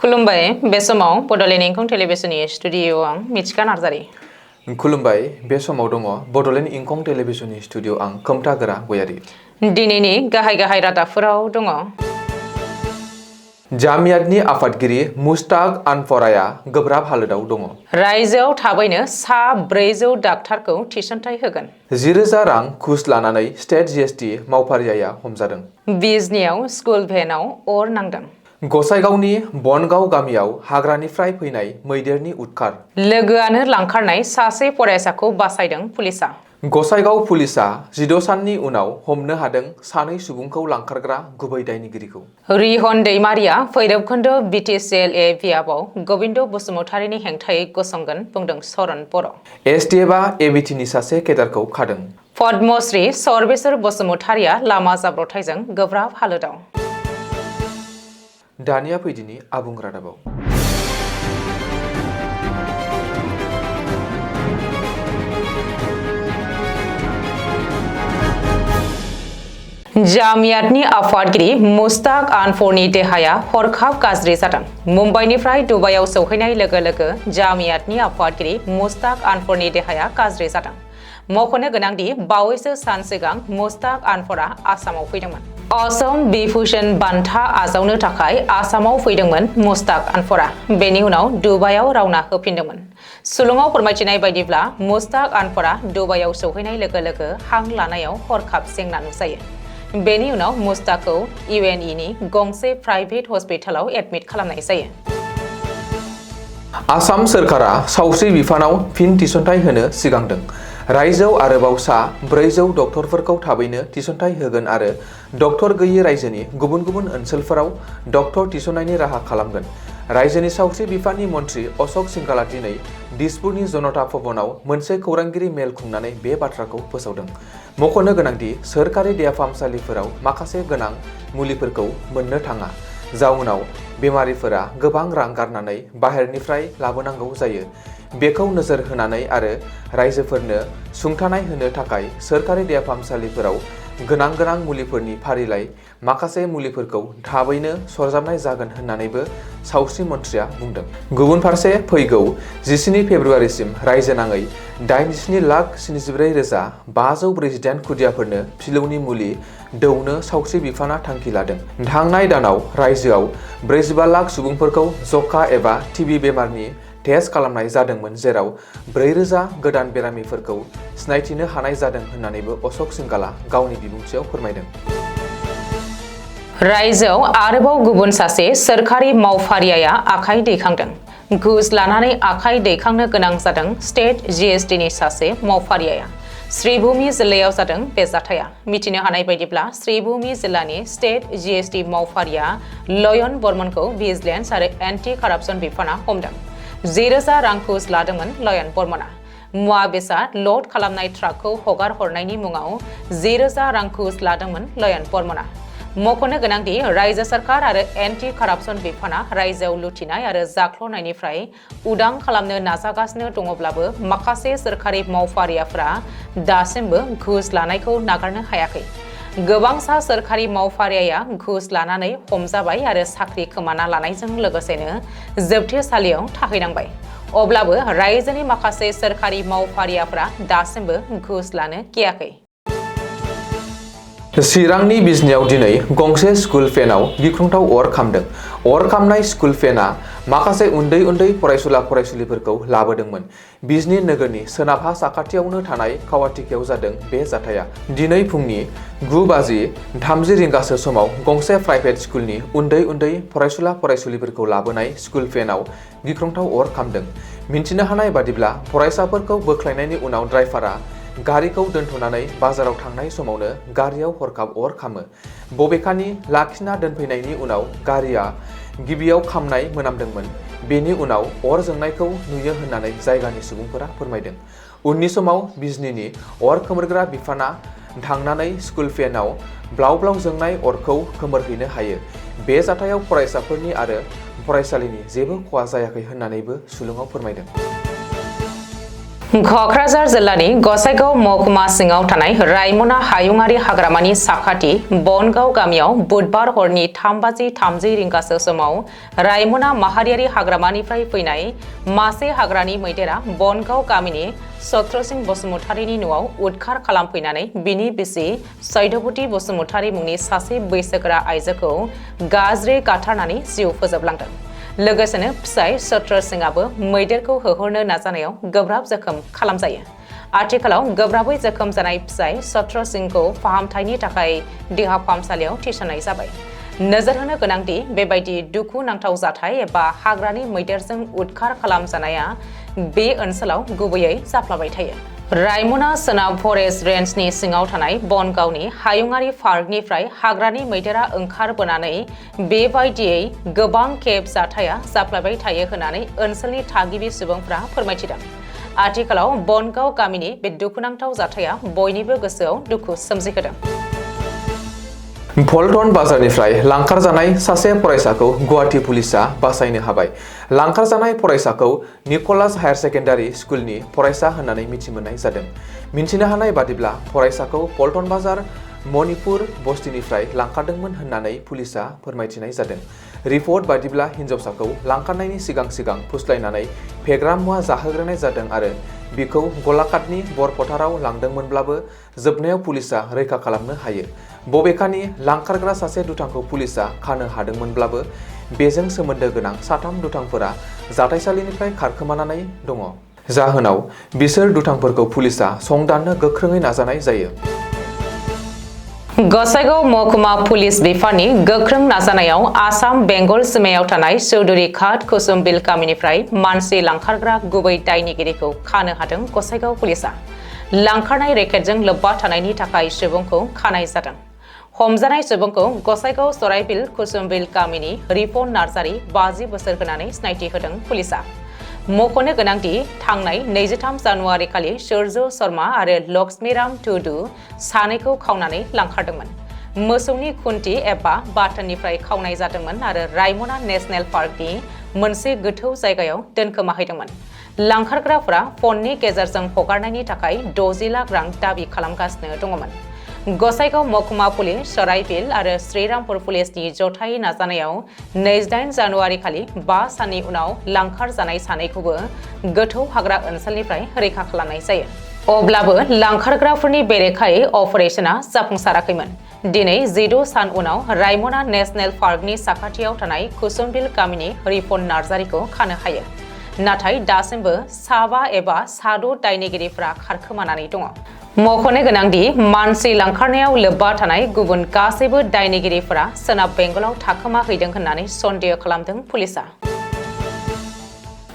खुलुमबाय बे समाव बडलेण्ड इंखं टेलिभिजननि स्टुडिअ आं मिथिका नार्जारि। खुलुमबाय बे समाव दङ बडलेण्ड इंखं टेलिभिजननि स्टुडिअ आं खोमथागोरा गयारि। दिनैनि गाहाय रादाबफोराव दङ। जामियातनि आफादगिरि मुस्ताक आनफराया गोब्राब हालोदाव दङ। रायजोआव थाबैनो सा 400 डाक्टारखौ थिसनथाइ होगोन। 10,000 रां घुस लानानै स्टेट जीएसटी मावफारियाया हमजादों। बिजनियाव स्कुल भेनआव अर नांदों। गसाइगावनि बनगाव गामियाव हाग्रानिफ्राय फैनाय मैदेरनि उदखार। लोगोआनो लांखारनाय सासे फरायसाखौ बासायदों पुलिसा। गसाइगाव पुलिसा 16 साननि उनाव हमनो हादों सानै सुबुंखौ लांखारग्रा गुबै दायनिगिरिखौ। रिहन दैमारिया भैरबखुन्द बिटिसिएलए बियाबाव गबिन्द बसुमतारिनि हेंथायै गसंगोन बुंदों सरन बर'। एसटिएफआ एबिटिनि सासे केडारखौ खादों। पद्मश्री सर्बेश्वर बसुमतारिया लामा जाब्रबथायजों गोब्राब हालोदाव। दानिया फैदिनि आबुं रादाबाव। जामियातनि आफादगिरि मुस्ताक आनफरनि देहाया हरखाब गाज्रि जादों। मुम्बाइनिफ्राय दुबाइयाव सौहैनाय लोगो लोगो जामियातनि आफादगिरि मुस्ताक आनफरनि देहाया गाज्रि जादों। मख'नो गोनांदि बावैसो सान सिगां मुस्ताक आनफरा आसामाव फैदोंमोन। असम बिभूषण बान्था आजावनो थाखाय आसामाव फैदोंमोन मुस्ताक आनफरा। बेनि उनाव दुबाइयाव रावना होफिनदोंमोन। सुलुङाव फोरमायथिनाय बायदिब्ला मुस्ताक आनफरा दुबाइयाव सौहैनाय लोगो लोगो हां लानायाव हरखाब जेंना नुजायो। बेनि उनाव मुस्ताकखौ इउएनइनि गंसे प्राइभेट हस्पिटालाव एडमिट खालामनाय जायो। आसाम सोरखारा सावस्रि बिफानाव फिन थिसनथाइ होनो सिगांदों। रायजोआव आरोबाव सा 400 डक्टरफोरखौ थाबैनो थिसनथाइ होगोन आरो डक्टर गैयि रायजोनि गुबुन गुबुन ओनसोलफोराव डक्टर थिसननायनि राहा खालामगोन। रायजोनि सावस्रि बिफाननि मन्थ्रि अशक सिंघालआ दिनै दिसपुरनि जनता भवनाव मोनसे खौरांगिरि मेल खुंनानै बे बाथ्राखौ फोसावदों। मख'नो गोनांदि सोरखारि देहा फाहामसालिफोराव माखासे गोनां मुलिफोरखौ मोननो थाङा। जाउनाव बेमारिफोरा गोबां रां गारनानै बाहेरनिफ्राय लाबोनांगौ जायो। बेखौ नोजोर होनानै आरो रायजोफोरनो सुंथानाय होनो थाखाय सोरखारि देहा फाहामसालिफोराव गोनां मुलिफोरनि फारिलाइ माखासे मुलिफोरखौ थाबैनो सरजाबनाय जागोन होननानैबो सावस्रि मन्थ्रिया बुंदों। गुबुन फारसे फैगौ 17 फेब्रुवारिसिम रायजो नाङै 87,74,548 खुदियाफोरनो फिलौनि मुलि दौनो सावस्रि बिफाना थांखि लादों। थांनाय दानाव रायजोआव 45 लाख सुबुंफोरखौ जखा एबा टिबि बेमारनि टेस्ट खालामनाय जादोंमोन, जेराव 4,000 गोदान बेरामिफोरखौ सिनायथिनो हानाय जादों होननानैबो अशक सिंघालआ गावनि बिबुंथियाव फोरमायदों। रायजोआव आरोबाव गुबुन सासे सोरखारि मावफारियाया आखाइ दैखांदों। घुस लानानै आखाइ दैखांनो गोनां जादों स्टेट जीएसटीनि सासे मावफारियाया। श्रीभूमि जिल्लायाव जादों बे जाथाया। मिथिनो हानाय बायदिब्ला श्रीभूमि जिल्लानि स्टेट जीएसटी मावफारिया लयन बर्मनखौ भिजिलेन्स आरो एन्टि कारापसन बिफाना हमदों। 10,000 रां घुस लादोंमोन लयन बर्मना। मुवा बेसाद ल'ड खालामनाय ट्राकखौ हगार हरनायनि मुङाव 10,000 रां घुस लादोंमोन लयन बर्मना। मख'नो गोनांदि रायजो सरकार आरो एन्टि कारापसन बिफाना रायजोआव लुथिनाय आरो जाख्ल'नायनिफ्राय उदां खालामनो नाजागासिनो दङब्लाबो माखासे सोरखारि मावफारियाफोरा दासिमबो घुस लानायखौ नागारनो हायाखै। गोबांसा सोरखारि मावफारियाया घुस लानानै हमजाबाय आरो साख्रि खोमाना लानायजों लोगोसेनो जोबथेसालियाव थाहैनांबाय। अब्लाबो रायजोनि माखासे सोरखारि मावफारियाफोरा दासिमबो घुस लानो गियाखै। चिरांनि बिजनियाव दिनै गंसे स्कुल फेनआव गिख्रंथाव अर खामदों। अर खामनाय स्कुल फेनआ माखासे उन्दै फरायसुला फरायसुलिफोरखौ लाबोदोंमोन। बिजनि नोगोरनि सोनाबहा साखाथियावनो थानाय खावाटिकायाव जादों बे जाथाया। दिनै फुंनि 9:30 समाव गंसे प्राइभेट स्कुलनि उन्दै फरायसुला फरायसुलिफोरखौ लाबोनाय स्कुल फेनआव गिख्रंथाव अर खामदों। मिन्थिनो हानाय बादिब्ला फरायसाफोरखौ बोख्लायनायनि उनाव ड्राइभारआ गारिखौ दोनथ'नानै बाजाराव थांनाय समावनो गारियाव हरखाब अर खामो। बबेखानि लाखिना दोनफैनायनि उनाव गारिया गिबियाव खामनाय मोनामदोंमोन। बेनि उनाव अर जोंनायखौ नुयो होननानै जायगानि सुबुंफोरा फोरमायदों। उननि समाव बिजनीनि अर खोमोरग्रा बिफाना थांनानै स्कुल फेनआव ब्लाव जोंनाय अरखौ खोमोरहैनो हायो। बे जाथायाव फरायसाफोरनि आरो फरायसालिनि जेबो खहा जायाखै होननानैबो सुलुङाव फोरमायदों। क'क्राझार जिल्लानि गसाइगाव महकुमा सिङाव थानाय रायमना हायुङारि हाग्रामानि साखाथि बनगाव गामियाव बुधबार हरनि 3:30 रिंगासो समाव रायमना माहारियारि हाग्रामानिफ्राय फैनाय मासे हाग्रानि मैदेरा बनगाव गामिनि सत्रसिं बसुमतारीनि न'आव उदखार खालामफैनानै बिनि बिसि सैधबती बसुमतारी मुंनि सासे बैसोगोरा आइजोखौ गाज्रि गाथारनानै जिउ फोजोबलांदों। लोगोसेनो फिसाय सत्र सिंआबो मैदेरखौ होहरनो नाजानायाव गोब्राब जखम खालामजायो। आथिखालाव गोब्राबै जखम जानाय फिसाय सत्र सिंखौ फाहामथायनि थाखाय देहा फाहामसालियाव थिसननाय जाबाय। नोजोर होनो गोनांदि बेबायदि दुखु नांथाव जाथाय एबा हाग्रानि मैदेरजों उदखार खालामजानाया बे ओनसोलाव गुबैयै जाफ्लाबाय थायो। रायमना सोनाब फरेस्ट रेन्जनि सिङाव थानाय बनगावनि हायुङारि पार्कनिफ्राय हाग्रानि मैदेरा ओंखारबोनानै बेबायदियै गोबां खेब जाथाया जाफ्लाबाय थायो होननानै ओनसोलनि थागिबि सुबुंफ्रा फोरमायथिदों। आथिखालाव बनगाव गामिनि बे दुखुनांथाव जाथाया बयनिबो गोसोआव दुखु सोमजिहोदों। बोलटन बाजारनिफ्राय लांखारजानाय सासे फरायसाखौ गुवाहाटी पुलिसआ बासायनो हाबाय। लांखारजानाय फरायसाखौ निकलास हायार सेकेन्डारि स्कुलनि फरायसा होननानै मिथिमोननाय जादों। मिन्थिनो हानाय बादिब्ला फरायसाखौ बोलटन बाजार मणिपुर बस्तिनिफ्राय लांखारदोंमोन होननानै पुलिसआ फोरमायथिनाय जादों। रिपर्ट बादिब्ला हिन्जावसाखौ लांखारनायनि सिगां फुस्लायनानै फेग्रा मुवा जाहोग्रोनाय जादों आरो बिखौ गलाघाटनि बरफोथाराव लांदोंमोनब्लाबो जोबनायाव पुलिसआ रैखा खालामनो हायो। बबेखानि लांखारग्रा सासे दुथांखौ पुलिसआ खानो हादोंमोनब्लाबो बेजों सोमोन्दो गोनां साथाम दुथांफोरा जाथायसालिनिफ्राय खारखोमानानै दङ। जाहोनाव बिसोर दुथांफोरखौ पुलिसआ संदाननो गोख्रोङै नाजानाय जायो। गसाइगाव महकुमा पुलिस बिफाननि गोख्रों नाजानायाव आसाम बेंगल सिमायाव थानाय चौधुरी घाट कुसुमबिल गामिनिफ्राय मानसि लांखारग्रा गुबै दायनिगिरिखौ खानो हादों गसाइगाव पुलिसआ। लांखारनाय रेकेटजों लोब्बा थानायनि थाखाय सुबुंखौ खानाय जादों। हमजानाय सुबुंखौ गसाइगाव सराइबिल कुसुमबिल गामिनि रिपन नार्जारी 50 बोसोर होनानै सिनायथि होदों पुलिसआ। मख'नो गोनांदि थांनाय 23 जानुवारि खालि सूर्य शर्मा आरो लक्ष्मीराम टुडु सानैखौ खावनानै लांखारदोंमोन। मोसौनि खुन्थि एबा बाथोननिफ्राय खावनाय जादोंमोन आरो रायमना नेशनेल पार्कनि मोनसे गोथौ जायगायाव दोनखोमाहैदोंमोन। लांखारग्राफोरा फननि गेजेरजों हगारनायनि थाखाय 60 लाख रां दाबि खालामगासिनो दङमोन। गसाइगाव महकुमा पुलिस, सराइबिल आरो श्रीरामपुर पुलिसनि जथायै नाजानायाव 28 जानुवारि खालि 5 साननि उनाव लांखार जानाय सानैखौबो गोथौ हाग्रा ओनसोलनिफ्राय रैखा खालामनाय जायो। अब्लाबो लांखारग्राफोरनि बेरेखायै अपारेशना जाफुंसाराखैमोन। दिनै 16 सान उनाव रायमना नेशनेल पार्कनि साखाथियाव थानाय कुसुमबिल गामिनि रिपन नार्जारीखौ खानो हायो। नाथाय दासिमबो 7 एबा 6 दायनिगिरिफोरा खारखोमानानै दङ। मख'नो गोनांदि मानसि लांखारनायाव लोब्बा थानाय गुबुन गासैबो दायनिगिरिफोरा सोनाब बेंगलाव थाखोमाहैदों होननानै सन्देह खालामदों पुलिसआ।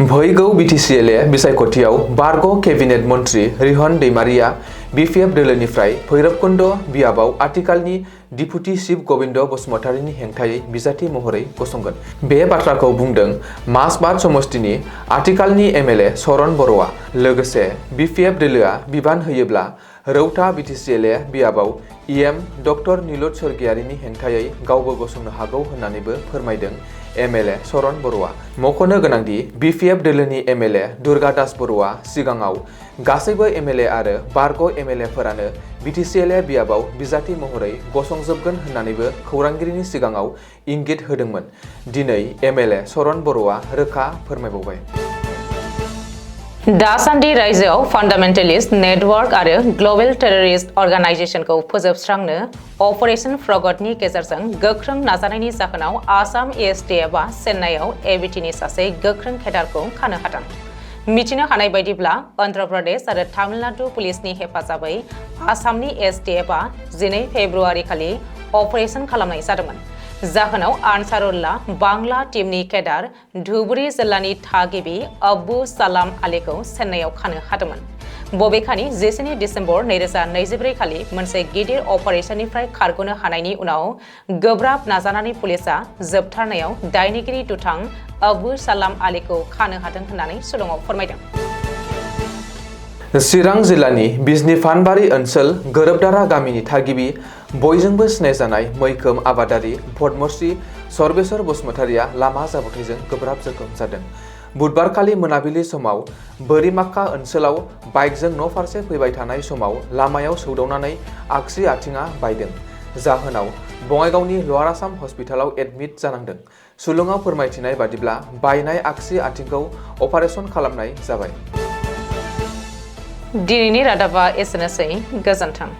भैगौ बिटिसिएल बिसायख'थियाव बारग' केबिनेट मन्त्रि रिहन दैमारिया बिपिएफ दोलोनिफ्राय भैरबकुन्द बियाबाव आथिखालनि डिपुटि चिफ गबिन्द बसुमतारीनि हेंथायै बिजाथि महरै गसंगोन। बे बाथ्राखौ बुंदों माजबाद समष्टिनि आथिखालनि एमएलए सरन बर'आ। लोगोसे बिपिएफ दोलोआ बिबान होयोब्ला रौता बिटिसिएल बियाबाव इएम डक्टर नीलोद स्वर्गियारिनि हेंथायै गावबो गसंनो हागौ होननानैबो फोरमायदों एमएलए सरन बर'आ। मख'नो गोनांदि बिपिएफ दोलोनि एमएलए दुर्गा दास बर'आ सिगाङाव गासैबो एमएलए आरो बारग' एमएलएफोरानो बिटिसिएल बियाबाव बिजाथि महरै गसंजोबगोन होननानैबो खौरांगिरिनि सिगाङाव इंगित होदोंमोन। दिनै एमएलए सरन बर'आ रोखा फोरमायबावबाय। दासान्दि रायजोआव फान्डामेन्टेलिस्ट नेटवर्क आरो ग्लबेल टेररिस्ट अर्गानाइजेशनखौ फोजोबस्रांनो अपारेशन प्रगतनि गेजेरजों गोख्रों नाजानायनि जाहोनाव आसाम एसटिएफआ चेन्नाइआव एबिटिनि सासे गोख्रों केडारखौ खानो हादों। मिथिनो हानाय बायदिब्ला अन्ध्र प्रदेश आरो तामिलनाडु पुलिसनि हेफाजाबै आसामनि एसटिएफआ 12 फेब्रुवारि खालि अपारेशन खालामनाय जादोंमोन। जाहोनाव आनसारुल्लाह बांला टीमनि केडार धुबुरी जिल्लानि थागिबि अब्बु सालाम आलीखौ चेन्नाइआव खानो हादोंमोन। बबेखानि 19 डिसेम्बर 2024 खालि मोनसे गिदिर अपारेशननिफ्राय खारग'नो हानायनि उनाव गोब्राब नाजानानै पुलिसआ जोबथारनायाव दायनिगिरि दुथां अब्बु सालाम आलीखौ खानो हादों होननानै सुलुङाव फोरमायदों। चिरां जिल्लानि बिजनी फानबारि ओनसोल गोरोबदारा गामिनि थागिबि बयजोंबो सिनायजानाय मैखोम आबादारि पद्मश्री सर्वेश्वर बसुमतारीया लामा जाब्रबथायजों गोब्राब जखम जादों। बुधबारखालि मोनाबिलि समाव बोरिमाक्का ओनसोलाव बाइकजों न' फारसे फैबाय थानाय समाव लामायाव सौदावनानै आगसि आथिङा बायदों। जाहोनाव बङाइगावनि लवार आसाम हस्पिटालाव एडमिट जानांदों। सुलुङाव फोरमायथिनाय बादिब्ला बायनाय आगसि आथिंखौ अपारेसन खालामनाय जाबाय। दिनैनि रादाबा एसेनोसै। गोजोन्थों।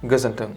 गोजोन्थों।